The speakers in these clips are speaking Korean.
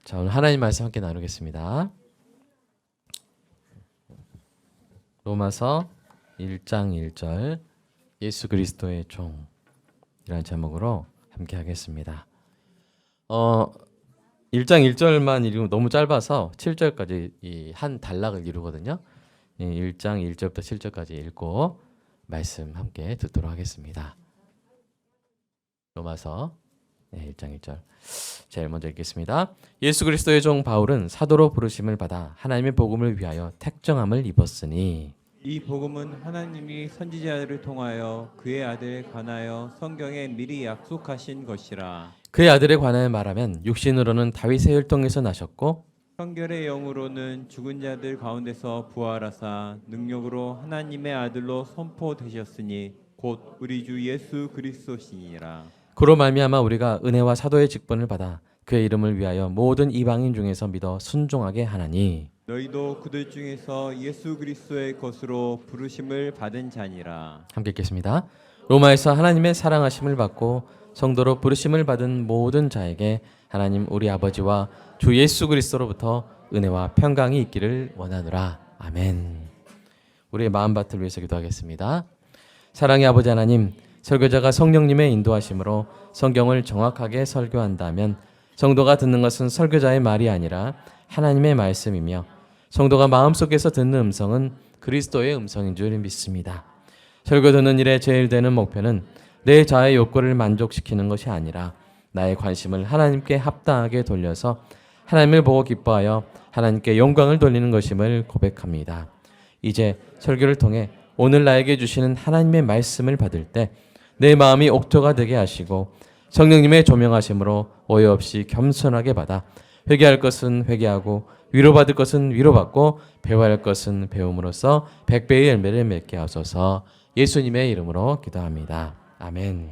자, 오늘 하나님 말씀 함께 나누겠습니다. 로마서 1장 1절 예수 그리스도의 종이라는 제목으로 함께 하겠습니다. 1장 1절만 읽으면 너무 짧아서 7절까지 이 한 단락을 이루거든요. 1장 1절부터 7절까지 읽고 말씀 함께 듣도록 하겠습니다. 로마서 1장 1절 제일 먼저 읽겠습니다. 예수 그리스도의 종 바울은 사도로 부르심을 받아 하나님의 복음을 위하여 택정함을 입었으니 이 복음은 하나님이 선지자들을 통하여 그의 아들에 관하여 성경에 미리 약속하신 것이라. 그의 아들에 관하여 말하면 육신으로는 다윗의 혈통에서 나셨고 성결의 영으로는 죽은 자들 가운데서 부활하사 능력으로 하나님의 아들로 선포되셨으니 곧 우리 주 예수 그리스도시니라. 그로 말미암아 우리가 은혜와 사도의 직분을 받아 그의 이름을 위하여 모든 이방인 중에서 믿어 순종하게 하나니 너희도 그들 중에서 예수 그리스도의 것으로 부르심을 받은 자니라. 함께 읽겠습니다. 로마에서 하나님의 사랑하심을 받고 성도로 부르심을 받은 모든 자에게 하나님 우리 아버지와 주 예수 그리스도로부터 은혜와 평강이 있기를 원하노라. 아멘. 우리의 마음밭을 위해서 기도하겠습니다. 사랑의 아버지 하나님, 설교자가 성령님의 인도하심으로 성경을 정확하게 설교한다면 성도가 듣는 것은 설교자의 말이 아니라 하나님의 말씀이며 성도가 마음속에서 듣는 음성은 그리스도의 음성인 줄 믿습니다. 설교 듣는 일에 제일 되는 목표는 내 자아의 욕구를 만족시키는 것이 아니라 나의 관심을 하나님께 합당하게 돌려서 하나님을 보고 기뻐하여 하나님께 영광을 돌리는 것임을 고백합니다. 이제 설교를 통해 오늘 나에게 주시는 하나님의 말씀을 받을 때 내 마음이 옥토가 되게 하시고 성령님의 조명하심으로 오해 없이 겸손하게 받아 회개할 것은 회개하고 위로받을 것은 위로받고 배워야 할 것은 배움으로써 100배의 열매를 맺게 하소서. 예수님의 이름으로 기도합니다. 아멘.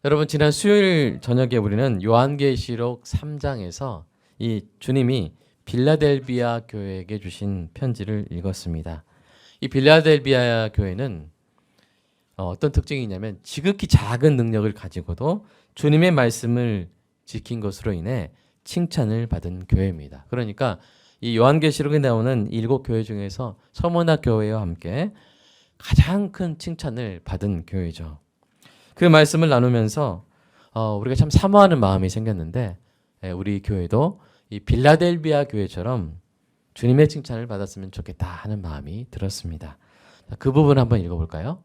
여러분, 지난 수요일 저녁에 우리는 요한계시록 3장에서 이 주님이 빌라델비아 교회에게 주신 편지를 읽었습니다. 이 빌라델비아 교회는 어떤 특징이 있냐면 지극히 작은 능력을 가지고도 주님의 말씀을 지킨 것으로 인해 칭찬을 받은 교회입니다. 그러니까 이 요한계시록에 나오는 7교회 중에서 서머나 교회와 함께 가장 큰 칭찬을 받은 교회죠. 그 말씀을 나누면서 우리가 참 사모하는 마음이 생겼는데 우리 교회도 이 빌라델비아 교회처럼 주님의 칭찬을 받았으면 좋겠다 하는 마음이 들었습니다. 그 부분 한번 읽어볼까요?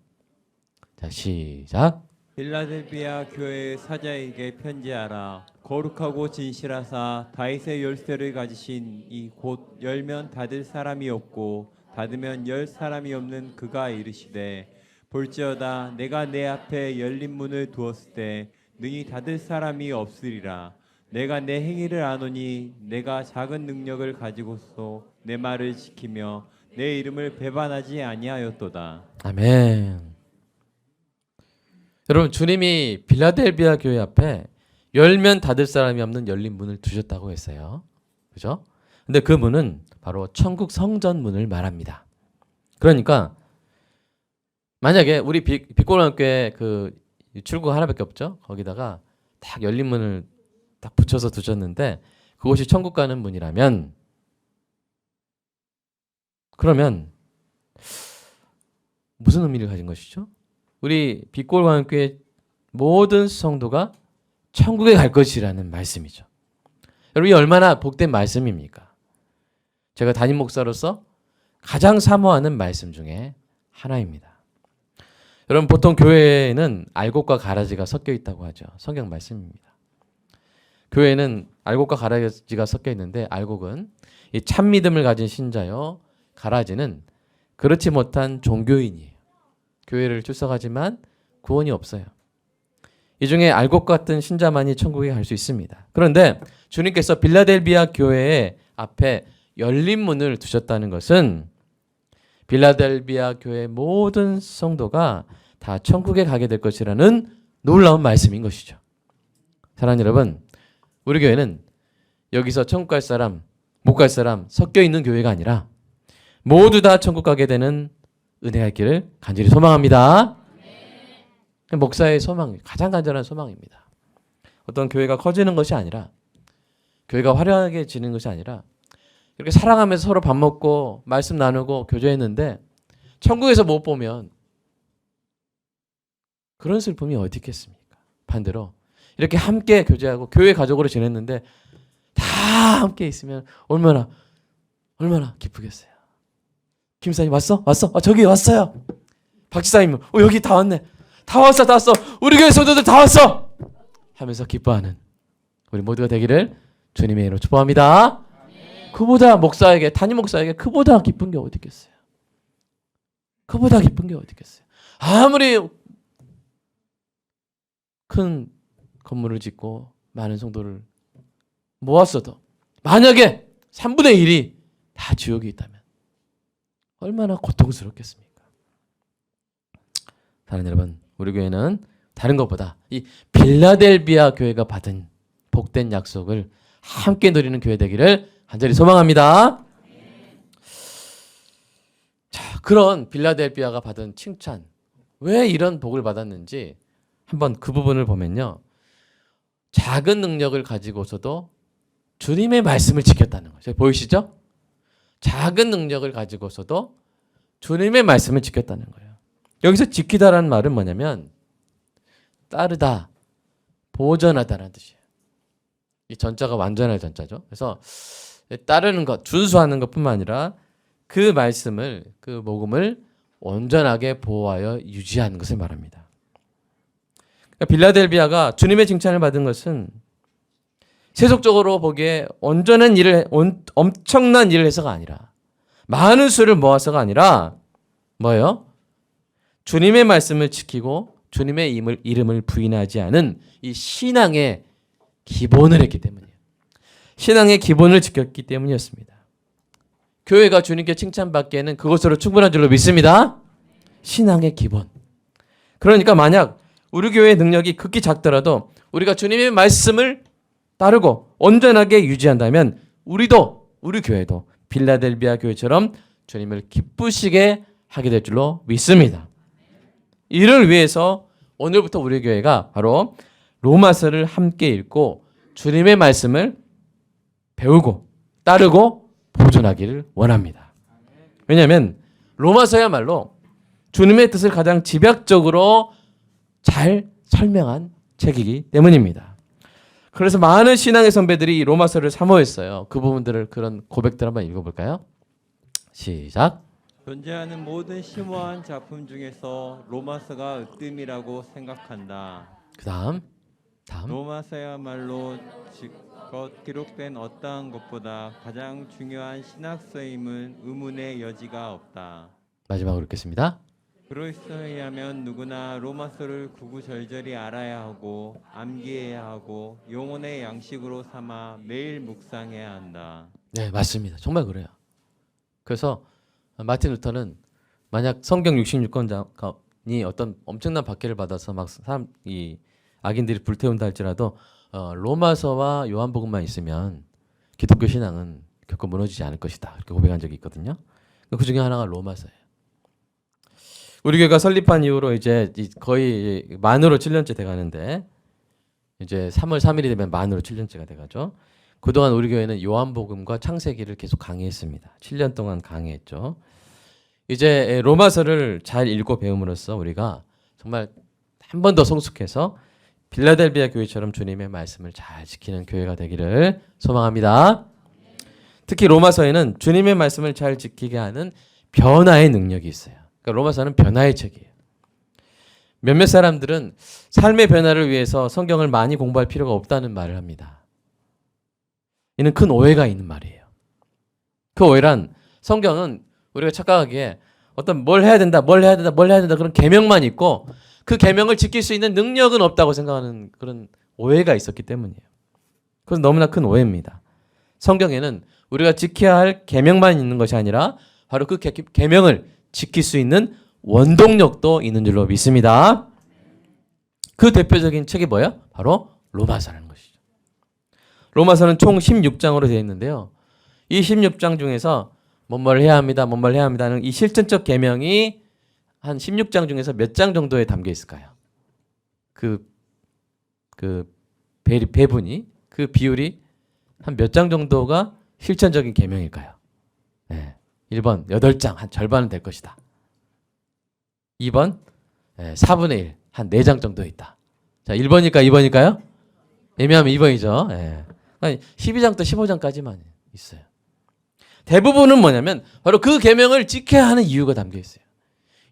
자, 시작. 빌라델비아 교회의 사자에게 편지하라. 거룩하고 진실하사 다윗의 열쇠를 가지신 이 곧 열면 닫을 사람이 없고 닫으면 열 사람이 없는 그가 이르시되 볼지어다 내가 내 앞에 열린 문을 두었을 때 능히 닫을 사람이 없으리라. 내가 내 행위를 아노니 내가 작은 능력을 가지고서 내 말을 지키며 내 이름을 배반하지 아니하였도다. 아멘. 여러분, 주님이 빌라델비아 교회 앞에 열면 닫을 사람이 없는 열린 문을 두셨다고 했어요. 그죠? 근데 그 문은 바로 천국 성전 문을 말합니다. 그러니까 만약에 우리 빛고랑교회 그 출구 하나밖에 없죠? 거기다가 딱 열린 문을 딱 붙여서 두셨는데 그곳이 천국 가는 문이라면 그러면 무슨 의미를 가진 것이죠? 우리 빛골광교회 모든 성도가 천국에 갈 것이라는 말씀이죠. 여러분, 이 얼마나 복된 말씀입니까? 제가 담임 목사로서 가장 사모하는 말씀 중에 하나입니다. 여러분, 보통 교회에는 알곡과 가라지가 섞여 있다고 하죠. 성경 말씀입니다. 교회는 알곡과 가라지가 섞여 있는데 알곡은 이 참 믿음을 가진 신자요, 가라지는 그렇지 못한 종교인이에요. 교회를 출석하지만 구원이 없어요. 이 중에 알곡 같은 신자만이 천국에 갈 수 있습니다. 그런데 주님께서 빌라델비아 교회의 앞에 열린 문을 두셨다는 것은 빌라델비아 교회 모든 성도가 다 천국에 가게 될 것이라는 놀라운 말씀인 것이죠. 사랑하는 여러분, 우리 교회는 여기서 천국 갈 사람, 못 갈 사람 섞여 있는 교회가 아니라 모두 다 천국 가게 되는 은혜가 있기를 간절히 소망합니다. 목사의 소망, 가장 간절한 소망입니다. 어떤 교회가 커지는 것이 아니라 교회가 화려하게 지는 것이 아니라 이렇게 사랑하면서 서로 밥 먹고 말씀 나누고 교제했는데 천국에서 못 보면 그런 슬픔이 어디 있겠습니까? 반대로 이렇게 함께 교제하고 교회 가족으로 지냈는데 다 함께 있으면 얼마나 기쁘겠어요. 김사님 왔어? 저기 왔어요. 박지사님 여기 다 왔네. 다 왔어. 우리 교회 성도들 다 왔어. 하면서 기뻐하는 우리 모두가 되기를 주님의 이름으로 축복합니다. 그보다 목사에게 담임 목사에게 그보다 기쁜 게 어디 있겠어요? 그보다 기쁜 게 어디 있겠어요? 아무리 큰 건물을 짓고 많은 성도를 모았어도 만약에 3분의 1이 다 지옥에 있다면 얼마나 고통스럽겠습니까? 사랑하는 여러분, 우리 교회는 다른 것보다 이 빌라델비아 교회가 받은 복된 약속을 함께 누리는 교회 되기를 간절히 소망합니다. 자, 그런 빌라델비아가 받은 칭찬, 왜 이런 복을 받았는지 한번 그 부분을 보면요. 작은 능력을 가지고서도 주님의 말씀을 지켰다는 거죠. 보이시죠? 작은 능력을 가지고서도 주님의 말씀을 지켰다는 거예요. 여기서 지키다라는 말은 뭐냐면 따르다, 보전하다라는 뜻이에요. 이 전자가 완전할 전자죠. 그래서 따르는 것, 준수하는 것뿐만 아니라 그 말씀을, 그 복음을 온전하게 보호하여 유지하는 것을 말합니다. 그러니까 빌라델비아가 주님의 칭찬을 받은 것은 세속적으로 보기에 엄청난 일을 해서가 아니라 많은 수를 모아서가 아니라 뭐예요? 주님의 말씀을 지키고 주님의 이름을 부인하지 않은 이 신앙의 기본을 했기 때문이에요. 신앙의 기본을 지켰기 때문이었습니다. 교회가 주님께 칭찬받기에는 그것으로 충분한 줄로 믿습니다. 신앙의 기본. 그러니까 만약 우리 교회의 능력이 극히 작더라도 우리가 주님의 말씀을 따르고 온전하게 유지한다면 우리 교회도 빌라델비아 교회처럼 주님을 기쁘시게 하게 될 줄로 믿습니다. 이를 위해서 오늘부터 우리 교회가 바로 로마서를 함께 읽고 주님의 말씀을 배우고 따르고 보존하기를 원합니다. 왜냐하면 로마서야말로 주님의 뜻을 가장 집약적으로 잘 설명한 책이기 때문입니다. 그래서 많은 신앙의 선배들이 이 로마서를 사모했어요. 그 부분들을 그런 고백들 한번 읽어볼까요? 시작. 존재하는 모든 심오한 작품 중에서 로마서가 으뜸이라고 생각한다. 다음. 로마서야말로 지껏 기록된 어떠한 것보다 가장 중요한 신학서임은 의문의 여지가 없다. 마지막으로 읽겠습니다. 그리스도인이라면 누구나 로마서를 구구절절히 알아야 하고 암기해야 하고 영혼의 양식으로 삼아 매일 묵상해야 한다. 네, 맞습니다. 정말 그래요. 그래서 마틴 루터는 만약 성경 66권이 어떤 엄청난 박해를 받아서 막 악인들이 불태운다 할지라도 로마서와 요한복음만 있으면 기독교 신앙은 결코 무너지지 않을 것이다. 그렇게 고백한 적이 있거든요. 그 중에 하나가 로마서예요. 우리 교회가 설립한 이후로 이제 거의 만으로 7년째 돼가는데 이제 3월 3일이 되면 만으로 7년째가 돼가죠. 그동안 우리 교회는 요한복음과 창세기를 계속 강의했습니다. 7년 동안 강의했죠. 이제 로마서를 잘 읽고 배움으로써 우리가 정말 한 번 더 성숙해서 빌라델비아 교회처럼 주님의 말씀을 잘 지키는 교회가 되기를 소망합니다. 특히 로마서에는 주님의 말씀을 잘 지키게 하는 변화의 능력이 있어요. 그러니까 로마서는 변화의 책이에요. 몇몇 사람들은 삶의 변화를 위해서 성경을 많이 공부할 필요가 없다는 말을 합니다. 이는 큰 오해가 있는 말이에요. 그 오해란 성경은 우리가 착각하기에 어떤 뭘 해야 된다 그런 계명만 있고 그 계명을 지킬 수 있는 능력은 없다고 생각하는 그런 오해가 있었기 때문이에요. 그건 너무나 큰 오해입니다. 성경에는 우리가 지켜야 할 계명만 있는 것이 아니라 바로 그 계명을 지킬 수 있는 원동력도 있는 줄로 믿습니다. 그 대표적인 책이 뭐예요? 바로 로마서라는 것이죠. 로마서는 총 16장으로 되어 있는데요. 이 16장 중에서 뭔 해야 합니다. 하는 이 실천적 계명이 한 16장 중에서 몇 장 정도에 담겨 있을까요? 그 배분이 그 비율이 한 몇 장 정도가 실천적인 계명일까요? 예. 1번 8장 한 절반은 될 것이다. 2번 4분의 1 한 4장 정도 있다. 자, 1번일까 2번일까요? 애매하면 2번이죠. 예. 12장부터 15장까지만 있어요. 대부분은 뭐냐면 바로 그 계명을 지켜야 하는 이유가 담겨 있어요.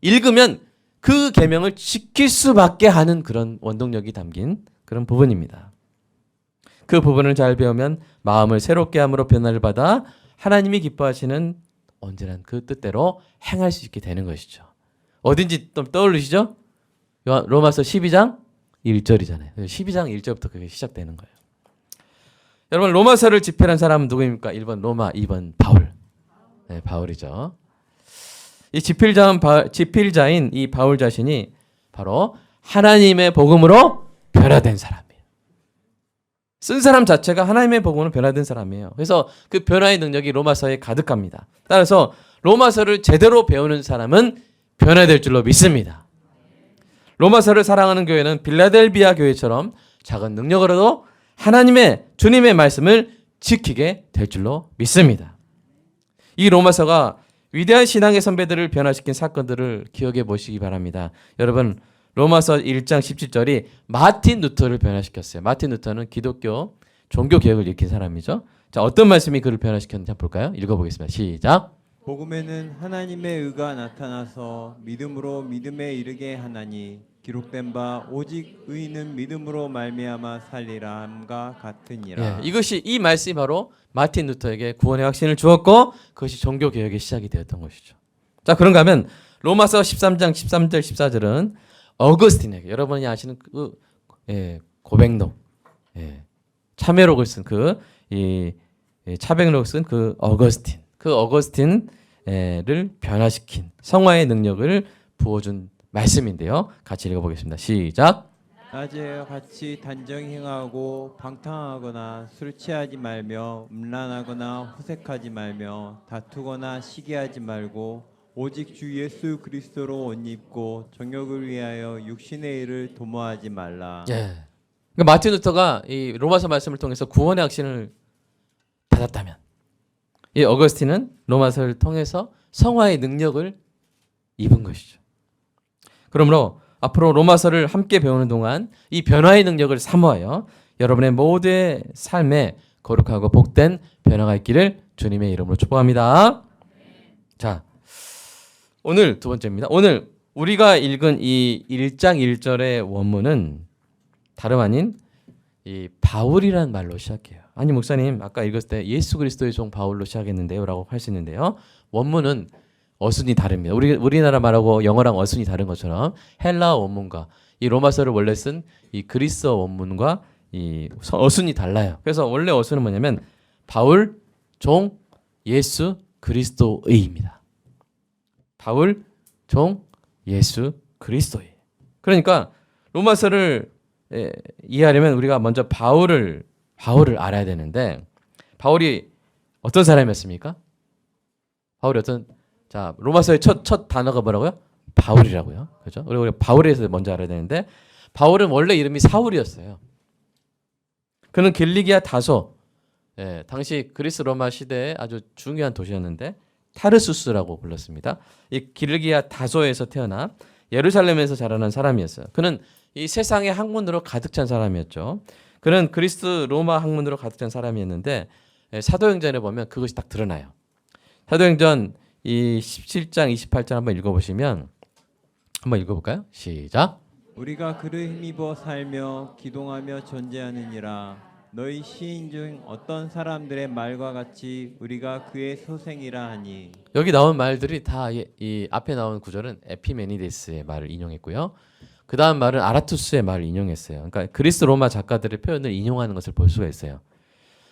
읽으면 그 계명을 지킬 수밖에 하는 그런 원동력이 담긴 그런 부분입니다. 그 부분을 잘 배우면 마음을 새롭게 함으로 변화를 받아 하나님이 기뻐하시는 언제나 그 뜻대로 행할 수 있게 되는 것이죠. 어딘지 좀 떠올리시죠? 로마서 12장 1절이잖아요. 12장 1절부터 그게 시작되는 거예요. 여러분 로마서를 집필한 사람은 누구입니까? 1번 로마, 2번 바울. 네, 바울이죠. 이 집필자인 이 바울 자신이 바로 하나님의 복음으로 변화된 사람이에요. 쓴 사람 자체가 하나님의 복음으로 변화된 사람이에요. 그래서 그 변화의 능력이 로마서에 가득합니다. 따라서 로마서를 제대로 배우는 사람은 변화될 줄로 믿습니다. 로마서를 사랑하는 교회는 빌라델비아 교회처럼 작은 능력으로도 하나님의 주님의 말씀을 지키게 될 줄로 믿습니다. 이 로마서가 위대한 신앙의 선배들을 변화시킨 사건들을 기억해 보시기 바랍니다. 여러분 로마서 1장 17절이 마틴 루터를 변화시켰어요. 마틴 루터는 기독교 종교 개혁을 일으킨 사람이죠. 자, 어떤 말씀이 그를 변화시켰는지 한번 볼까요? 읽어보겠습니다. 시작. 복음에는 하나님의 의가 나타나서 믿음으로 믿음에 이르게 하나니 기록된 바 오직 의인은 믿음으로 말미암아 살리라 함과 같으니라. 예, 이것이 이 말씀이 바로 마틴 루터에게 구원의 확신을 주었고 그것이 종교 개혁의 시작이 되었던 것이죠. 자, 그런가 하면 로마서 13장 13절 14절은 어거스틴에게 여러분이 아시는 그 고백록 참회록을 쓴 그 차백록을 쓴 그 어거스틴을 변화시킨 성화의 능력을 부어준 말씀인데요. 같이 읽어보겠습니다. 시작. 낮에 같이 단정히 행하고 방탕하거나 술 취하지 말며 음란하거나 호색하지 말며 다투거나 시기하지 말고 오직 주 예수 그리스도로 옷 입고 정욕을 위하여 육신의 일을 도모하지 말라. 예. 그러니까 마틴 루터가 이 로마서 말씀을 통해서 구원의 확신을 받았다면 이 어거스틴은 로마서를 통해서 성화의 능력을 입은 것이죠. 그러므로 앞으로 로마서를 함께 배우는 동안 이 변화의 능력을 사모하여 여러분의 모두의 삶에 거룩하고 복된 변화가 있기를 주님의 이름으로 축복합니다. 자, 오늘 두 번째입니다. 오늘 우리가 읽은 이 1장 1절의 원문은 다름 아닌 이 바울이라는 말로 시작해요. 아니 목사님 아까 읽었을 때 예수 그리스도의 종 바울로 시작했는데요 라고 할 수 있는데요. 원문은 어순이 다릅니다. 우리나라 말하고 영어랑 어순이 다른 것처럼 헬라어 원문과 이 로마서를 원래 쓴 이 그리스어 원문과 이 어순이 달라요. 그래서 원래 어순은 뭐냐면 바울 종 예수 그리스도의입니다. 바울 종 예수 그리스도의. 그러니까 로마서를 이해하려면 우리가 먼저 바울을 알아야 되는데 바울이 어떤 사람이었습니까? 바울이 자 로마서의 첫 단어가 뭐라고요? 바울이라고요. 그렇죠? 그리고 우리가 바울에 대해서 먼저 알아야 되는데 바울은 원래 이름이 사울이었어요. 그는 길리기아 다소, 당시 그리스 로마 시대의 아주 중요한 도시였는데 타르수스라고 불렀습니다. 이 길리기아 다소에서 태어나 예루살렘에서 자라난 사람이었어요. 그는 이 세상의 학문으로 가득 찬 사람이었죠. 그는 그리스 로마 학문으로 가득 찬 사람이었는데 사도행전에 보면 그것이 딱 드러나요. 사도행전 이 17장 28절 한번 읽어보시면 한번 읽어볼까요? 시작. 우리가 그를 힘입어 살며 기동하며 존재하느니라. 너희 시인 중 어떤 사람들의 말과 같이 우리가 그의 소생이라 하니. 여기 나온 말들이 다 이 앞에 나온 구절은 에피메니데스의 말을 인용했고요. 그 다음 말은 아라투스의 말을 인용했어요. 그러니까 그리스 로마 작가들의 표현을 인용하는 것을 볼 수가 있어요.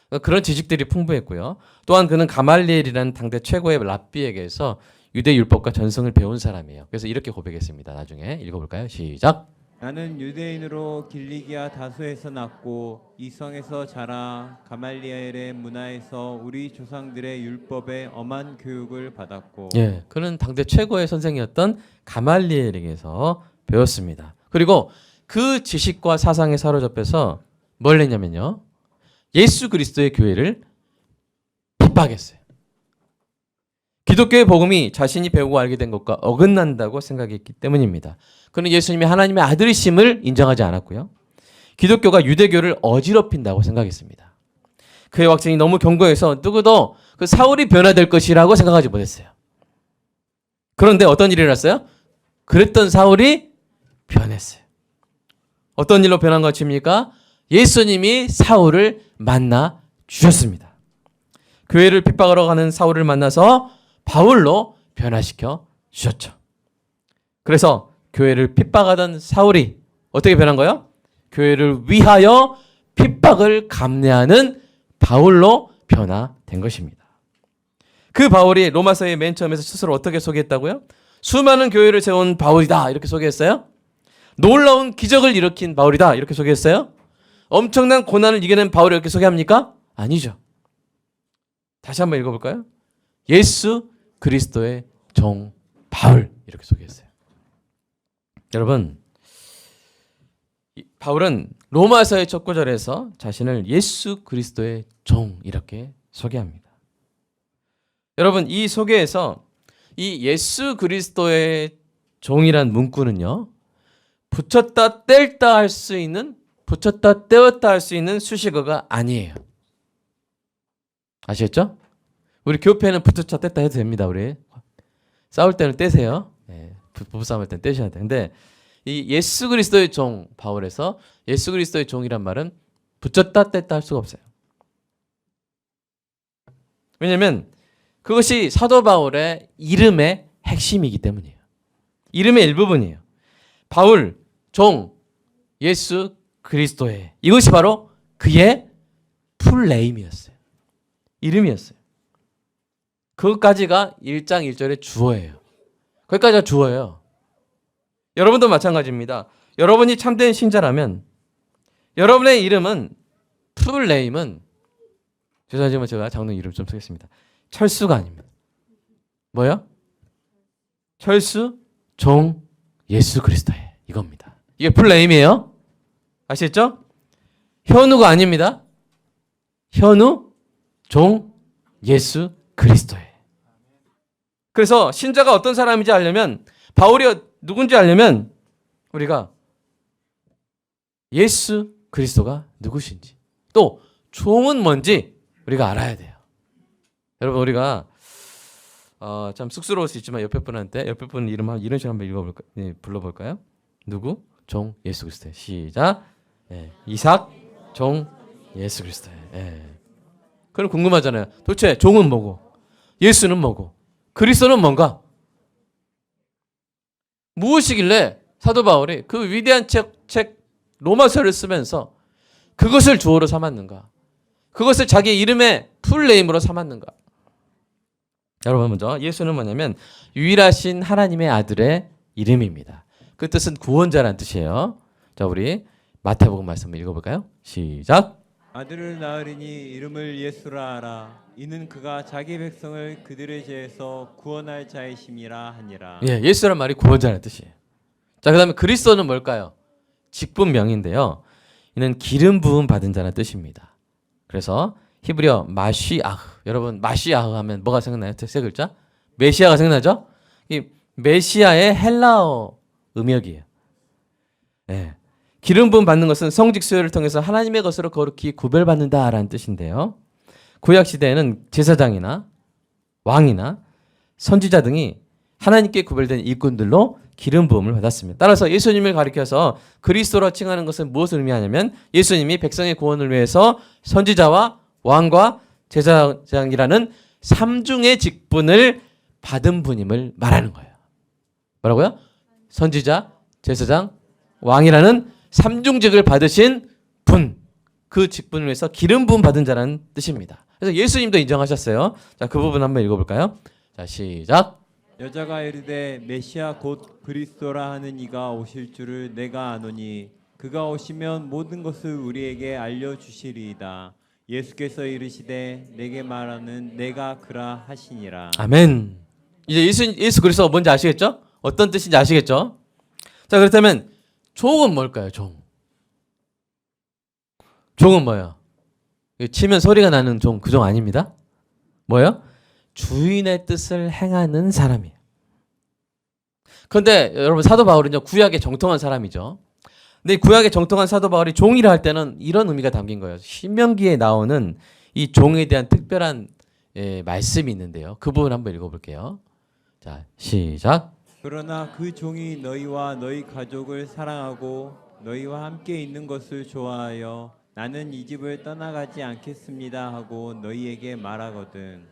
그러니까 그런 지식들이 풍부했고요. 또한 그는 가말리엘이라는 당대 최고의 랍비에게서 유대 율법과 전승을 배운 사람이에요. 그래서 이렇게 고백했습니다. 나중에 읽어볼까요? 시작. 나는 유대인으로 길리기아 다소에서 났고 이 성에서 자라 가말리엘의 문화에서 우리 조상들의 율법에 엄한 교육을 받았고. 예, 그는 당대 최고의 선생이었던 가말리엘에게서 배웠습니다. 그리고 그 지식과 사상에 사로잡혀서 뭘 했냐면요. 예수 그리스도의 교회를 핍박했어요. 기독교의 복음이 자신이 배우고 알게 된 것과 어긋난다고 생각했기 때문입니다. 그는 예수님이 하나님의 아들이심을 인정하지 않았고요. 기독교가 유대교를 어지럽힌다고 생각했습니다. 그의 확증이 너무 견고해서 누구도 그 사울이 변화될 것이라고 생각하지 못했어요. 그런데 어떤 일이 일어났어요? 그랬던 사울이 변했어요. 어떤 일로 변한 것입니까? 예수님이 사울을 만나 주셨습니다. 교회를 핍박하러 가는 사울을 만나서 바울로 변화시켜 주셨죠. 그래서 교회를 핍박하던 사울이 어떻게 변한 거예요? 교회를 위하여 핍박을 감내하는 바울로 변화된 것입니다. 그 바울이 로마서의 맨 처음에서 스스로 어떻게 소개했다고요? 수많은 교회를 세운 바울이다 이렇게 소개했어요? 놀라운 기적을 일으킨 바울이다 이렇게 소개했어요? 엄청난 고난을 이겨낸 바울을 이렇게 소개합니까? 아니죠. 다시 한번 읽어볼까요? 예수 그리스도의 종 바울 이렇게 소개했어요. 여러분, 바울은 로마서의 첫 구절에서 자신을 예수 그리스도의 종 이렇게 소개합니다. 여러분, 이 소개에서 이 예수 그리스도의 종이란 문구는요, 붙였다 뗄다 할 수 있는, 붙였다 떼었다 할 수 있는 수식어가 아니에요. 아시겠죠? 우리 교회는 붙였다 뗐다 해도 됩니다. 우리 싸울 때는 떼세요. 네, 부부싸움 할 때는 떼셔야 돼. 근데 이 예수 그리스도의 종 바울에서 예수 그리스도의 종이란 말은 붙였다 뗐다 할 수가 없어요. 왜냐하면 그것이 사도 바울의 이름의 핵심이기 때문이에요. 이름의 일부분이에요. 바울, 종, 예수 그리스도의 이것이 바로 그의 풀네임이었어요. 이름이었어요. 그것까지가 1장 1절의 주어예요. 거기까지가 주어예요. 여러분도 마찬가지입니다. 여러분이 참된 신자라면 여러분의 이름은 풀네임은 죄송하지만 제가 장로님 이름 좀 쓰겠습니다. 철수가 아닙니다. 뭐요? 철수, 종, 예수 그리스도의 이겁니다. 이게 풀네임이에요. 아시겠죠? 현우가 아닙니다. 현우, 종, 예수 그리스도의. 그래서 신자가 어떤 사람인지 알려면 바울이 누군지 알려면 우리가 예수 그리스도가 누구신지 또 종은 뭔지 우리가 알아야 돼요. 여러분 우리가 참 쑥스러울 수 있지만 옆에 분 이름 이런 식으로 한번 읽어볼까? 네, 불러볼까요? 누구? 종 예수 그리스도. 시작. 네, 이삭 종 예수 그리스도. 네. 그럼 궁금하잖아요. 도대체 종은 뭐고 예수는 뭐고 그리스도는 뭔가? 무엇이길래 사도 바울이 그 위대한 책 로마서를 쓰면서 그것을 주어로 삼았는가? 그것을 자기 이름의 풀네임으로 삼았는가? 여러분 먼저 예수는 뭐냐면 유일하신 하나님의 아들의 이름입니다. 그 뜻은 구원자라는 뜻이에요. 자, 우리 마태복음 말씀을 읽어볼까요? 시작. 아들을 낳으리니 이름을 예수라 하라. 이는 그가 자기 백성을 그들의 죄에서 구원할 자이심이라 하니라. 예, 예수란 말이 구원자라는 뜻이에요. 자, 그다음에 그리스도는 뭘까요? 직분명인데요. 이는 기름 부음 받은 자라는 뜻입니다. 그래서 히브리어 마시아흐. 여러분 마시아흐 하면 뭐가 생각나요? 세 글자? 메시아가 생각나죠? 이 메시아의 헬라어 음역이에요. 예. 기름 부음 받는 것은 성직 수혈을 통해서 하나님의 것으로 거룩히 구별받는다라는 뜻인데요. 구약 시대에는 제사장이나 왕이나 선지자 등이 하나님께 구별된 일꾼들로 기름 부음을 받았습니다. 따라서 예수님을 가리켜서 그리스도로 칭하는 것은 무엇을 의미하냐면 예수님이 백성의 구원을 위해서 선지자와 왕과 제사장이라는 삼중의 직분을 받은 분임을 말하는 거예요. 뭐라고요? 선지자, 제사장, 왕이라는 삼중직을 받으신 분, 그 직분을 위해서 기름 부음 받은 자라는 뜻입니다. 그래서 예수님도 인정하셨어요. 자, 그 부분 한번 읽어볼까요? 자, 시작. 여자가 이르되 메시아 곧 그리스도라 하는 이가 오실 줄을 내가 아노니 그가 오시면 모든 것을 우리에게 알려주시리이다. 예수께서 이르시되 내게 말하는 내가 그라 하시니라. 아멘. 이제 예수 그리스도가 뭔지 아시겠죠? 어떤 뜻인지 아시겠죠? 자, 그렇다면 종은 뭘까요? 종은 뭐예요? 치면 소리가 나는 종, 그 종 아닙니다. 뭐예요? 주인의 뜻을 행하는 사람이에요. 그런데 여러분 사도 바울은요 구약에 정통한 사람이죠. 근데 구약에 정통한 사도 바울이 종이라 할 때는 이런 의미가 담긴 거예요. 신명기에 나오는 이 종에 대한 특별한 말씀이 있는데요. 그 부분 한번 읽어볼게요. 자, 시작. 그러나 그 종이 너희와 너희 가족을 사랑하고 너희와 함께 있는 것을 좋아하여 나는 이 집을 떠나가지 않겠습니다 하고 너희에게 말하거든.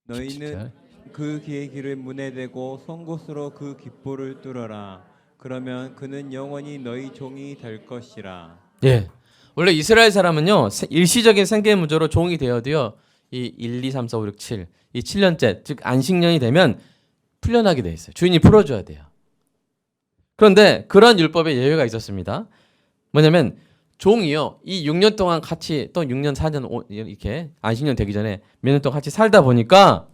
너희는 그 그의 길을 문에 대고 송곳으로 그 깃볼을 뚫어라. 그러면 그는 영원히 너희 종이 될 것이라. 예. 원래 이스라엘 사람은요 일시적인 생계 문제로 종이 되어도요 이 1, 2, 3, 4, 5, 6, 7, 이 7년째 즉 안식년이 되면 풀려나게 돼 있어요. 주인이 풀어줘야 돼요. 그런데 그런 율법에 예외가 있었습니다. 뭐냐면 종이요 이 6년 동안 같이 또 6년, 4년 이렇게 안식년 되기 전에 몇 년 동안 같이 살다 보니까요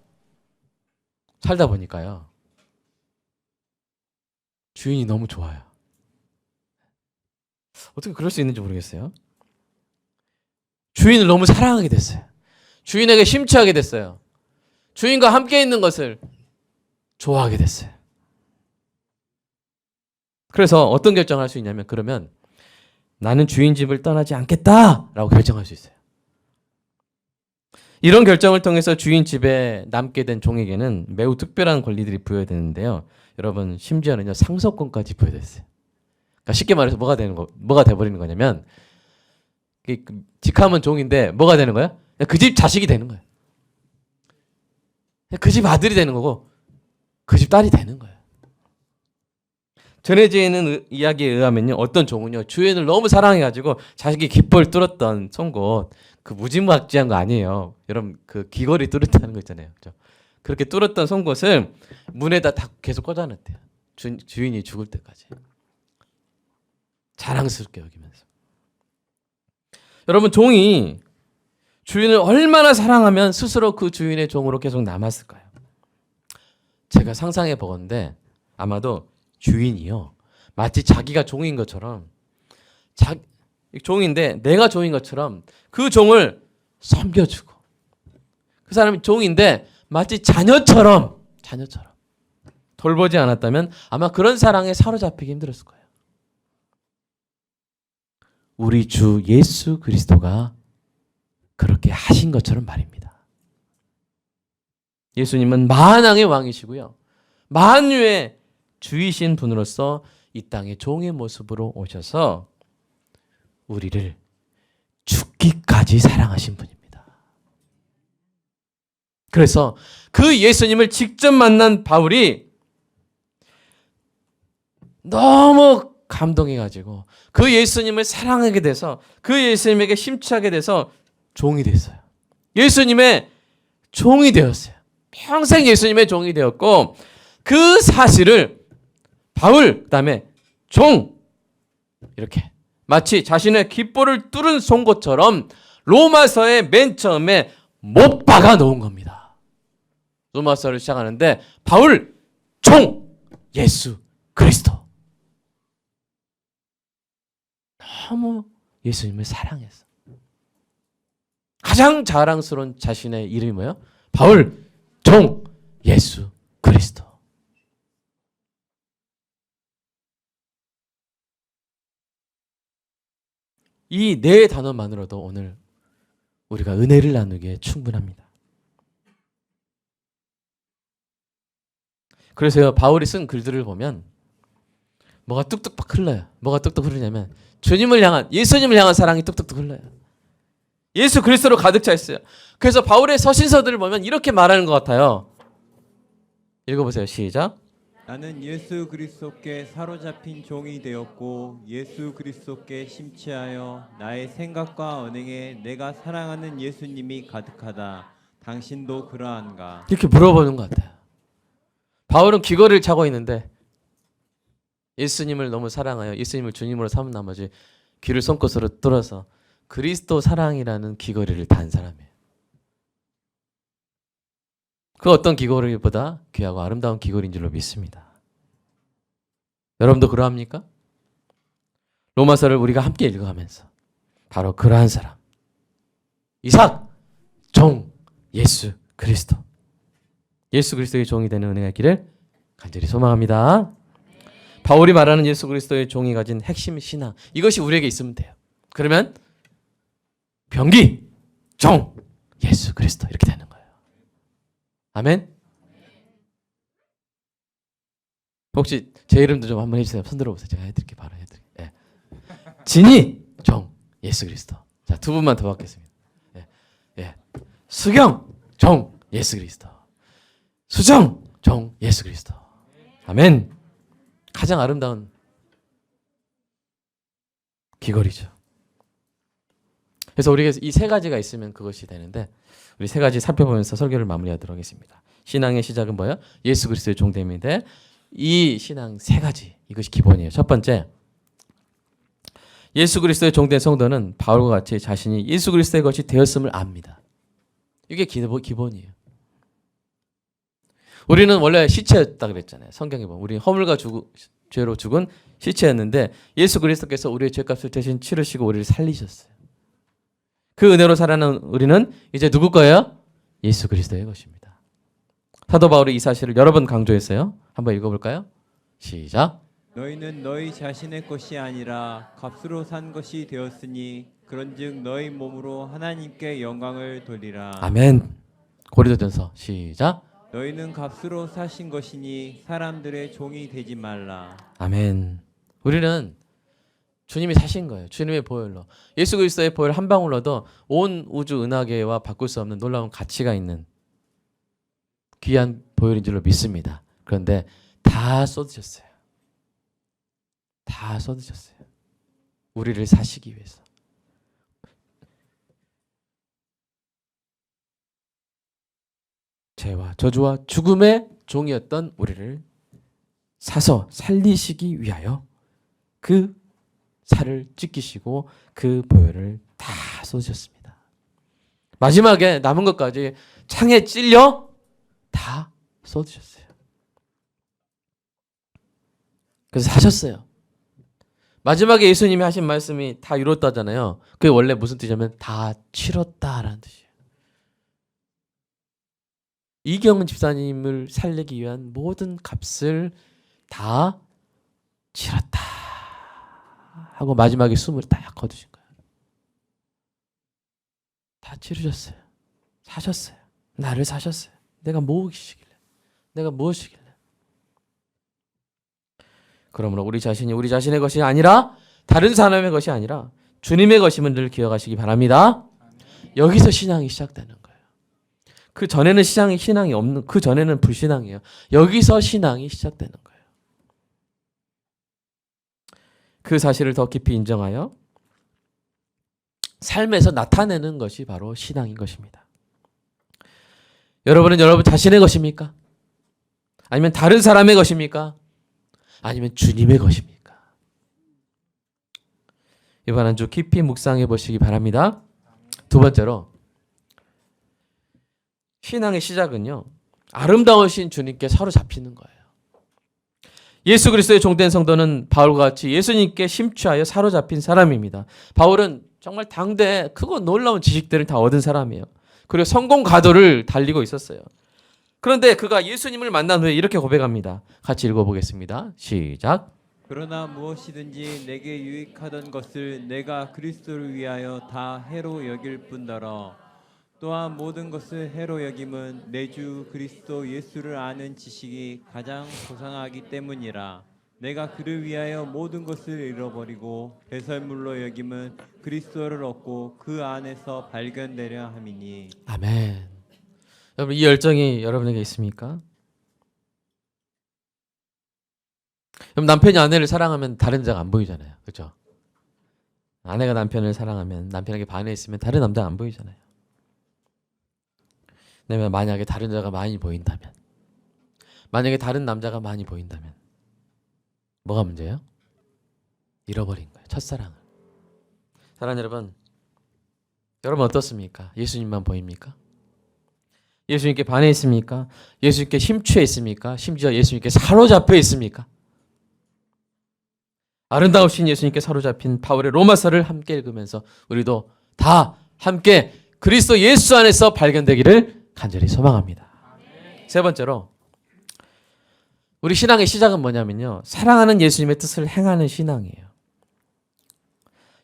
주인이 너무 좋아요. 어떻게 그럴 수 있는지 모르겠어요. 주인을 너무 사랑하게 됐어요. 주인에게 심취하게 됐어요. 주인과 함께 있는 것을 좋아하게 됐어요. 그래서 어떤 결정을 할 수 있냐면 그러면 나는 주인 집을 떠나지 않겠다라고 결정할 수 있어요. 이런 결정을 통해서 주인 집에 남게 된 종에게는 매우 특별한 권리들이 부여되는데요. 여러분 심지어는요 상속권까지 부여됐어요. 그러니까 쉽게 말해서 뭐가 돼버리는 거냐면 직함은 종인데 뭐가 되는 거야? 그 집 자식이 되는 거예요. 그 집 아들이 되는 거고 그 집 딸이 되는 거예요. 전해져 있는 이야기에 의하면요 어떤 종은요 주인을 너무 사랑해가지고 자식이 깃볼 뚫었던 송곳 그 무지막지한 거 아니에요. 여러분 그 귀걸이 뚫었다는 거 있잖아요. 그렇죠? 그렇게 뚫었던 송곳을 문에다 다 계속 꽂아놨대요. 주인이 죽을 때까지. 자랑스럽게 여기면서. 여러분 종이 주인을 얼마나 사랑하면 스스로 그 주인의 종으로 계속 남았을까요? 제가 상상해 보건데 아마도 주인이요 마치 자기가 종인 것처럼 종인데 내가 종인 것처럼 그 종을 섬겨주고 그 사람이 종인데 마치 자녀처럼 돌보지 않았다면 아마 그런 사랑에 사로잡히기 힘들었을 거예요. 우리 주 예수 그리스도가 그렇게 하신 것처럼 말입니다. 예수님은 만왕의 왕이시고요. 만유의 주이신 분으로서 이 땅에 종의 모습으로 오셔서 우리를 죽기까지 사랑하신 분입니다. 그래서 그 예수님을 직접 만난 바울이 너무 감동해가지고 그 예수님을 사랑하게 돼서 그 예수님에게 심취하게 돼서 종이 됐어요. 예수님의 종이 되었어요. 평생 예수님의 종이 되었고 그 사실을 바울 그다음에 종 이렇게 마치 자신의 깃볼을 뚫은 송곳처럼 로마서의 맨 처음에 못 박아 놓은 겁니다. 로마서를 시작하는데 바울 종 예수 그리스도 너무 예수님을 사랑해서 가장 자랑스러운 자신의 이름이 뭐예요? 바울 종 예수 그리스도. 이 네 단어만으로도 오늘 우리가 은혜를 나누기에 충분합니다. 그래서요 바울이 쓴 글들을 보면 뭐가 뚝뚝 흘러요. 뭐가 뚝뚝 흐르냐면 예수님을 향한 사랑이 뚝뚝 흘러요. 예수 그리스도로 가득 차 있어요. 그래서 바울의 서신서들을 보면 이렇게 말하는 것 같아요. 읽어보세요. 시작. 나는 예수 그리스도께 사로잡힌 종이 되었고 예수 그리스도께 심취하여 나의 생각과 언행에 내가 사랑하는 예수님이 가득하다. 당신도 그러한가? 이렇게 물어보는 것 같아요. 바울은 귀걸이를 차고 있는데 예수님을 너무 사랑하여 예수님을 주님으로 삼은 나머지 귀를 손끝으로 뚫어서 그리스도 사랑이라는 귀걸이를 단 사람이에요. 그 어떤 귀걸이보다 귀하고 아름다운 귀걸이인 줄로 믿습니다. 여러분도 그러합니까? 로마서를 우리가 함께 읽어가면서 바로 그러한 사람, 이삭, 종, 예수 그리스도. 예수 그리스도의 종이 되는 은혜가 있기를 간절히 소망합니다. 바울이 말하는 예수 그리스도의 종이 가진 핵심 신앙, 이것이 우리에게 있으면 돼요. 그러면 병기, 종, 예수 그리스도 이렇게 되는 거예요. 아멘. 혹시 제 이름도 좀 한번 해주세요. 손 들어보세요. 제가 해드릴게요. 바로 해드릴게요. 예. 진이, 종, 예수 그리스도. 자, 두 분만 더 받겠습니다. 예. 예. 수경, 종, 예수 그리스도. 수정, 종, 예수 그리스도. 아멘. 가장 아름다운 귀걸이죠. 그래서 우리가 이 세 가지가 있으면 그것이 되는데, 우리 세 가지 살펴보면서 설교를 마무리하도록 하겠습니다. 신앙의 시작은 뭐예요? 예수 그리스도의 종됨인데, 이 신앙 세 가지, 이것이 기본이에요. 첫 번째, 예수 그리스도의 종된 성도는 바울과 같이 자신이 예수 그리스도의 것이 되었음을 압니다. 이게 기본이에요. 우리는 원래 시체였다 그랬잖아요. 성경에 보면 우리 허물과 죄로 죽은 시체였는데, 예수 그리스도께서 우리의 죄값을 대신 치르시고 우리를 살리셨어요. 그 은혜로 살아가는 우리는 이제 누구 거예요? 예수 그리스도의 것입니다. 사도 바울이 이 사실을 여러 번 강조했어요. 한번 읽어볼까요? 시작. 너희는 너희 자신의 것이 아니라 값으로 산 것이 되었으니 그런즉 너희 몸으로 하나님께 영광을 돌리라. 아멘. 고린도전서 시작. 너희는 값으로 사신 것이니 사람들의 종이 되지 말라. 아멘. 우리는 주님이 사신 거예요. 주님의 보혈로. 예수 그리스도의 보혈 한 방울로도 온 우주 은하계와 바꿀 수 없는 놀라운 가치가 있는 귀한 보혈인 줄로 믿습니다. 그런데 다 쏟으셨어요. 다 쏟으셨어요. 우리를 사시기 위해서. 죄와 저주와 죽음의 종이었던 우리를 사서 살리시기 위하여 그 살을 찢기시고 그 보혈을 다 쏟으셨습니다. 마지막에 남은 것까지 창에 찔려 다 쏟으셨어요. 그래서 사셨어요. 마지막에 예수님이 하신 말씀이 다 이뤘다잖아요. 그게 원래 무슨 뜻이냐면 다 치렀다라는 뜻이에요. 이경은 집사님을 살리기 위한 모든 값을 다 치렀다 하고 마지막에 숨을 딱 거두신 거예요. 다 치르셨어요. 사셨어요. 나를 사셨어요. 내가 무엇이길래? 내가 무엇이길래? 그러므로 우리 자신이 우리 자신의 것이 아니라 다른 사람의 것이 아니라 주님의 것임을 늘 기억하시기 바랍니다. 여기서 신앙이 시작되는 거예요. 그 전에는 신앙이 없는, 그 전에는 불신앙이에요. 여기서 신앙이 시작되는 거예요. 그 사실을 더 깊이 인정하여 삶에서 나타내는 것이 바로 신앙인 것입니다. 여러분은 여러분 자신의 것입니까? 아니면 다른 사람의 것입니까? 아니면 주님의 것입니까? 이번 한 주 깊이 묵상해 보시기 바랍니다. 두 번째로, 신앙의 시작은요, 아름다우신 주님께 사로잡히는 거예요. 예수 그리스도의 종된 성도는 바울과 같이 예수님께 심취하여 사로잡힌 사람입니다. 바울은 정말 당대에 크고 놀라운 지식들을 다 얻은 사람이에요. 그리고 성공 가도를 달리고 있었어요. 그런데 그가 예수님을 만난 후에 이렇게 고백합니다. 같이 읽어보겠습니다. 시작. 그러나 무엇이든지 내게 유익하던 것을 내가 그리스도를 위하여 다 해로 여길 뿐더러 또한 모든 것을 해로 여김은 내 주 그리스도 예수를 아는 지식이 가장 고상하기 때문이라. 내가 그를 위하여 모든 것을 잃어버리고 배설물로 여김은 그리스도를 얻고 그 안에서 발견되려 함이니. 아멘. 여러분, 이 열정이 여러분에게 있습니까? 여러분, 남편이 아내를 사랑하면 다른 자가 안 보이잖아요. 그렇죠? 아내가 남편을 사랑하면, 남편에게 반해 있으면 다른 남자가 안 보이잖아요. 왜냐면 만약에 다른 자가 많이 보인다면, 만약에 다른 남자가 많이 보인다면 뭐가 문제예요? 잃어버린 거예요. 첫사랑을. 사랑하는 여러분, 여러분 어떻습니까? 예수님만 보입니까? 예수님께 반해 있습니까? 예수님께 심취해 있습니까? 심지어 예수님께 사로잡혀 있습니까? 아름다우신 예수님께 사로잡힌 바울의 로마서를 함께 읽으면서 우리도 다 함께 그리스도 예수 안에서 발견되기를 간절히 소망합니다. 세 번째로 우리 신앙의 시작은 뭐냐면요, 사랑하는 예수님의 뜻을 행하는 신앙이에요.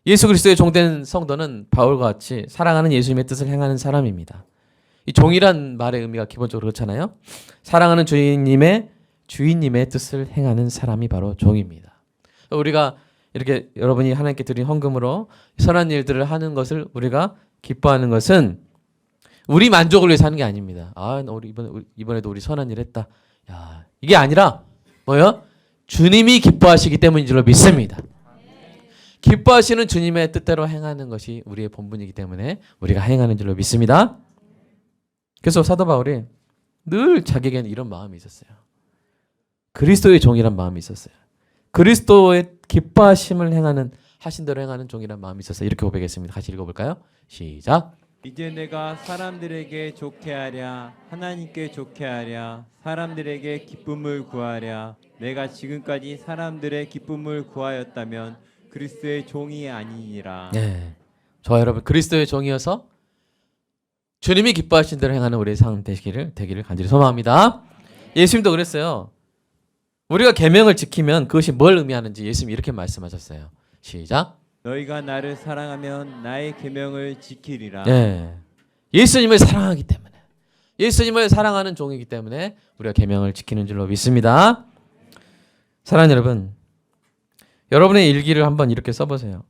예수 그리스도의 종된 성도는 바울과 같이 사랑하는 예수님의 뜻을 행하는 사람입니다. 이 종이란 말의 의미가 기본적으로 그렇잖아요. 사랑하는 주인님의 뜻을 행하는 사람이 바로 종입니다. 우리가 이렇게 여러분이 하나님께 드린 헌금으로 선한 일들을 하는 것을 우리가 기뻐하는 것은 우리 만족을 위해서 하는 게 아닙니다. 우리 이번에도 우리 선한 일 했다. 야, 이게 아니라 뭐요? 주님이 기뻐하시기 때문인 줄로 믿습니다. 기뻐하시는 주님의 뜻대로 행하는 것이 우리의 본분이기 때문에 우리가 행하는 줄로 믿습니다. 그래서 사도 바울이 늘 자기에게는 이런 마음이 있었어요. 그리스도의 종이란 마음이 있었어요. 그리스도의 기뻐하심을 행하는, 하신 대로 행하는 종이란 마음이 있었어요. 이렇게 고백했습니다. 같이 읽어볼까요? 시작. 이제 내가 사람들에게 좋게 하랴, 하나님께 좋게 하랴, 사람들에게 기쁨을 구하랴. 내가 지금까지 사람들의 기쁨을 구하였다면 그리스도의 종이 아니니라. 네, 저와 여러분 그리스도의 종이어서 주님이 기뻐하신 대로 행하는 우리의 삶 되기를 간절히 소망합니다. 예수님도 그랬어요. 우리가 계명을 지키면 그것이 뭘 의미하는지 예수님이 이렇게 말씀하셨어요. 시작. 너희가 나를 사랑하면 나의 계명을 지키리라. 네, 예수님을 사랑하기 때문에, 예수님을 사랑하는 종이기 때문에 우리가 계명을 지키는 줄로 믿습니다. 사랑하는 여러분, 여러분의 일기를 한번 이렇게 써보세요.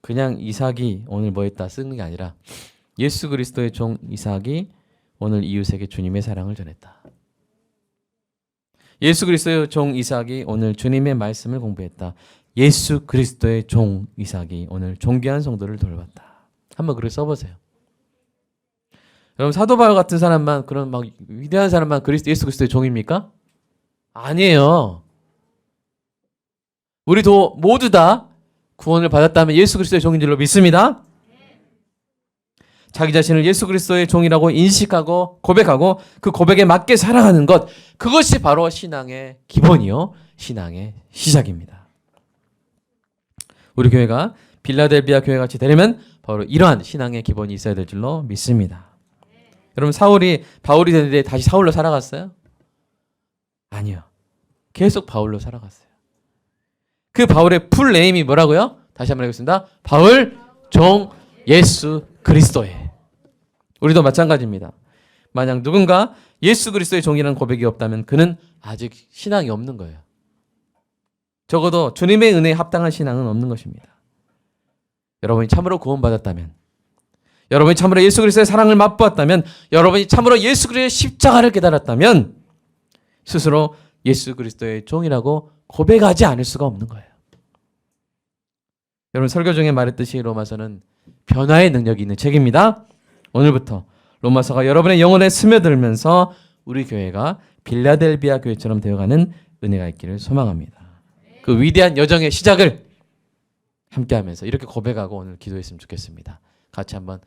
그냥 이삭이 오늘 뭐 했다 쓰는 게 아니라 예수 그리스도의 종 이삭이 오늘 이웃에게 주님의 사랑을 전했다. 예수 그리스도의 종 이삭이 오늘 주님의 말씀을 공부했다. 예수 그리스도의 종 이삭이 오늘 존귀한 성도를 돌봤다. 한번 그렇게 써보세요. 여러분, 사도 바울 같은 사람만, 그런 막 위대한 사람만 예수 그리스도의 종입니까? 아니에요. 우리도 모두 다 구원을 받았다면 예수 그리스도의 종인 줄로 믿습니다. 자기 자신을 예수 그리스도의 종이라고 인식하고 고백하고 그 고백에 맞게 살아가는 것, 그것이 바로 신앙의 기본이요, 신앙의 시작입니다. 우리 교회가 빌라델비아 교회 같이 되려면 바로 이러한 신앙의 기본이 있어야 될 줄로 믿습니다. 여러분, 바울이 되는데 다시 사울로 살아갔어요? 아니요. 계속 바울로 살아갔어요. 그 바울의 풀 네임이 뭐라고요? 다시 한번 해보겠습니다. 바울 종 예수 그리스도의. 우리도 마찬가지입니다. 만약 누군가 예수 그리스도의 종이라는 고백이 없다면 그는 아직 신앙이 없는 거예요. 적어도 주님의 은혜에 합당한 신앙은 없는 것입니다. 여러분이 참으로 구원받았다면, 여러분이 참으로 예수 그리스도의 사랑을 맛보았다면, 여러분이 참으로 예수 그리스도의 십자가를 깨달았다면 스스로 예수 그리스도의 종이라고 고백하지 않을 수가 없는 거예요. 여러분, 설교 중에 말했듯이 로마서는 변화의 능력이 있는 책입니다. 오늘부터 로마서가 여러분의 영혼에 스며들면서 우리 교회가 빌라델비아 교회처럼 되어가는 은혜가 있기를 소망합니다. 그 위대한 여정의 시작을 함께하면서 이렇게 고백하고 오늘 기도했으면 좋겠습니다. 같이 한번,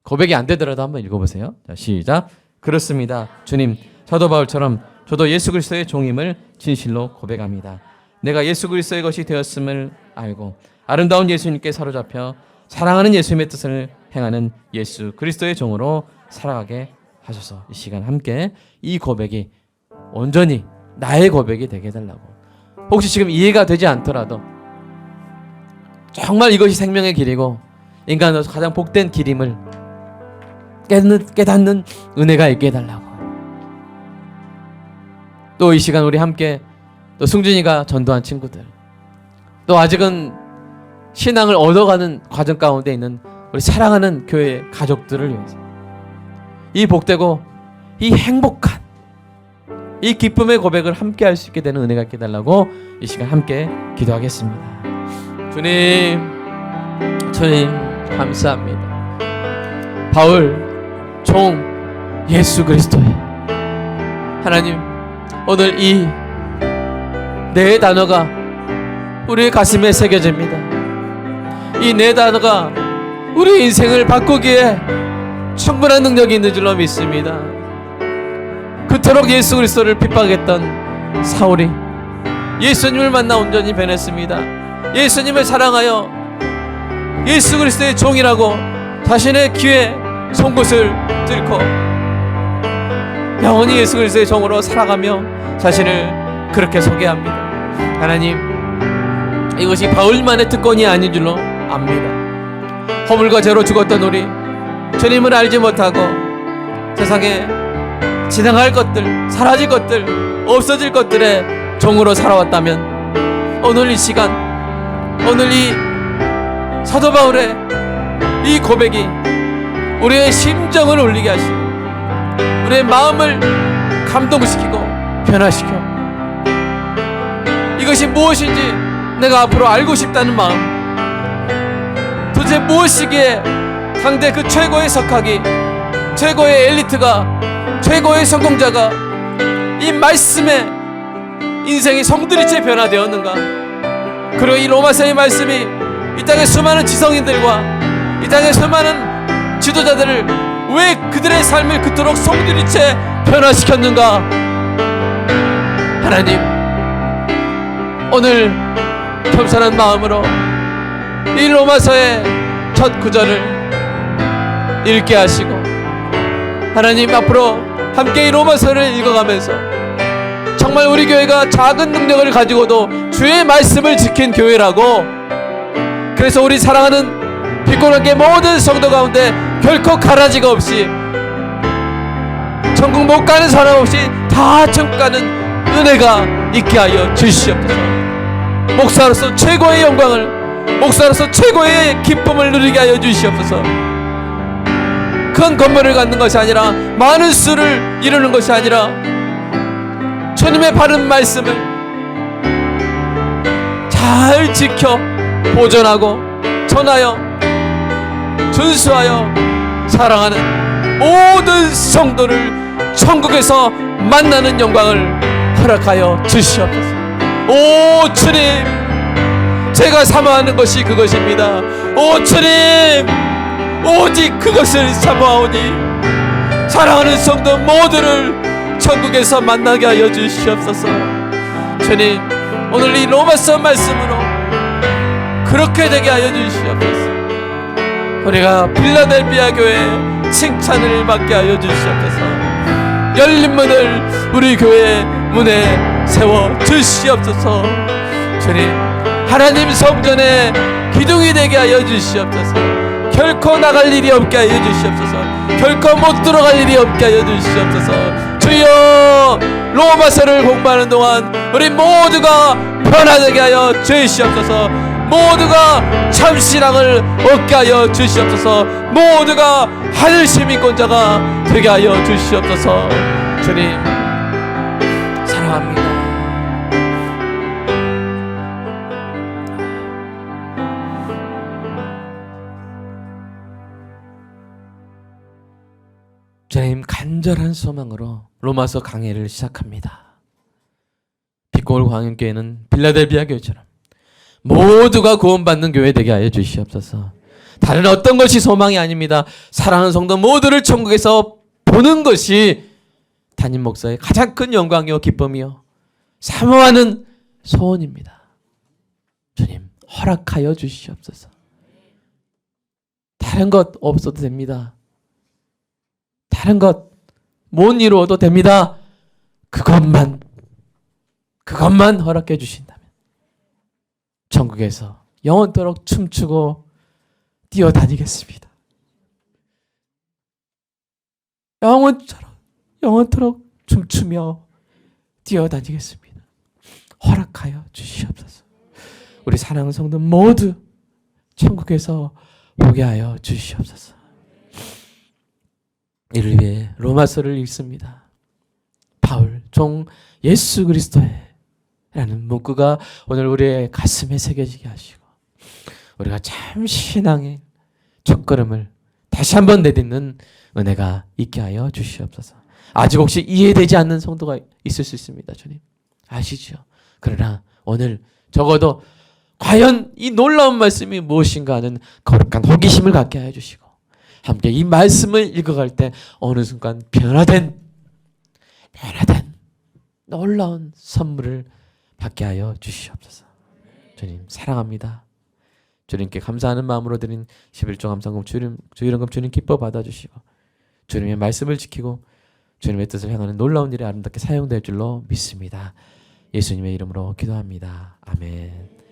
고백이 안 되더라도 한번 읽어보세요. 자, 시작. 그렇습니다. 주님, 사도 바울처럼 저도 예수 그리스도의 종임을 진실로 고백합니다. 내가 예수 그리스도의 것이 되었음을 알고 아름다운 예수님께 사로잡혀 사랑하는 예수님의 뜻을 행하는 예수 그리스도의 종으로 살아가게 하소서. 이 시간 함께 이 고백이 온전히 나의 고백이 되게 해달라고. 혹시 지금 이해가 되지 않더라도 정말 이것이 생명의 길이고 인간으로서 가장 복된 길임을 깨닫는 은혜가 있게 해달라고. 또 이 시간 우리 함께, 또 승준이가 전도한 친구들, 또 아직은 신앙을 얻어가는 과정 가운데 있는 우리 사랑하는 교회 가족들을 위해서 이 복되고 이 행복한 이 기쁨의 고백을 함께 할 수 있게 되는 은혜가 있게 해달라고 이 시간 함께 기도하겠습니다. 주님 감사합니다. 바울 종 예수 그리스도의 하나님, 오늘 이 네 단어가 우리의 가슴에 새겨집니다. 이 네 단어가 우리 인생을 바꾸기에 충분한 능력이 있는 줄로 믿습니다. 그토록 예수 그리스도를 핍박했던 사울이 예수님을 만나 온전히 변했습니다. 예수님을 사랑하여 예수 그리스도의 종이라고 자신의 귀에 송곳을 뚫고 영원히 예수 그리스도의 종으로 살아가며 자신을 그렇게 소개합니다. 하나님, 이것이 바울만의 특권이 아닌 줄로 압니다. 허물과 죄로 죽었던 우리, 주님을 알지 못하고 세상에 지나갈 것들, 사라질 것들, 없어질 것들의 종으로 살아왔다면 오늘 이 시간, 오늘 이 사도 바울의 이 고백이 우리의 심정을 울리게 하시고 우리의 마음을 감동시키고 변화시켜 이것이 무엇인지 내가 앞으로 알고 싶다는 마음, 도대체 무엇이기에 당대 그 최고의 석학이, 최고의 엘리트가, 최고의 성공자가 이 말씀에 인생이 송두리째 변화되었는가? 그리고 이 로마서의 말씀이 이 땅의 수많은 지성인들과 이 땅의 수많은 지도자들을 왜 그들의 삶을 그토록 송두리째 변화시켰는가? 하나님, 오늘 겸손한 마음으로 이 로마서의 첫 구절을 읽게 하시고 하나님, 앞으로 함께 이 로마서를 읽어가면서 정말 우리 교회가 작은 능력을 가지고도 주의 말씀을 지킨 교회라고, 그래서 우리 사랑하는 빛고랑교회 모든 성도 가운데 결코 가라지가 없이, 천국 못 가는 사람 없이 다 천국 가는 은혜가 있게 하여 주시옵소서. 목사로서 최고의 영광을, 목사로서 최고의 기쁨을 누리게 하여 주시옵소서. 큰 건물을 갖는 것이 아니라, 많은 수를 이루는 것이 아니라 주님의 바른 말씀을 잘 지켜 보존하고 전하여 준수하여 사랑하는 모든 성도를 천국에서 만나는 영광을 허락하여 주시옵소서. 오 주님, 제가 사모하는 것이 그것입니다. 오 주님, 오직 그것을 사모하오니 사랑하는 성도 모두를 천국에서 만나게 하여 주시옵소서. 주님, 오늘 이 로마서 말씀으로 그렇게 되게 하여 주시옵소서. 우리가 필라델피아 교회에 칭찬을 받게 하여 주시옵소서. 열린 문을 우리 교회 문에 세워 주시옵소서. 주님, 하나님 성전에 기둥이 되게 하여 주시옵소서. 결코 나갈 일이 없게 하여 주시옵소서. 결코 못 들어갈 일이 없게 하여 주시옵소서. 주여, 로마서를 공부하는 동안 우리 모두가 변화되게 하여 주시옵소서. 모두가 참신앙을 얻게 하여 주시옵소서. 모두가 하늘 시민권자가 되게 하여 주시옵소서. 주님, 사랑합니다. 주님, 간절한 소망으로 로마서 강해를 시작합니다. 빛고울 광연교회는 빌라델비아 교회처럼 모두가 구원받는 교회 되게 하여 주시옵소서. 다른 어떤 것이 소망이 아닙니다. 사랑하는 성도 모두를 천국에서 보는 것이 담임 목사의 가장 큰 영광이요 기쁨이요 사모하는 소원입니다. 주님, 허락하여 주시옵소서. 다른 것 없어도 됩니다. 다른 것 못 이루어도 됩니다. 그것만 허락해 주신다면 천국에서 영원토록 춤추고 뛰어다니겠습니다. 영원토록 춤추며 뛰어다니겠습니다. 허락하여 주시옵소서. 우리 사랑하는 성도 모두 천국에서 보게 하여 주시옵소서. 이를 위해 로마서를 읽습니다. 바울 종 예수 그리스도의 라는 문구가 오늘 우리의 가슴에 새겨지게 하시고 우리가 참 신앙의 첫걸음을 다시 한번 내딛는 은혜가 있게 하여 주시옵소서. 아직 혹시 이해되지 않는 성도가 있을 수 있습니다. 주님 아시죠? 그러나 오늘 적어도 과연 이 놀라운 말씀이 무엇인가 하는 거룩한 호기심을 갖게 하여 주시고 함께 이 말씀을 읽어갈 때 어느 순간 변화된 놀라운 선물을 받게 하여 주시옵소서. 주님 사랑합니다. 주님 주님께 감사하는 마음으로 드린 11조 감사금 주일헌금 주님 기뻐 받아주시고 주님의 말씀을 지키고 주님의 뜻을 향하는 놀라운 일에 아름답게 사용될 줄로 믿습니다. 예수님의 이름으로 기도합니다. 아멘.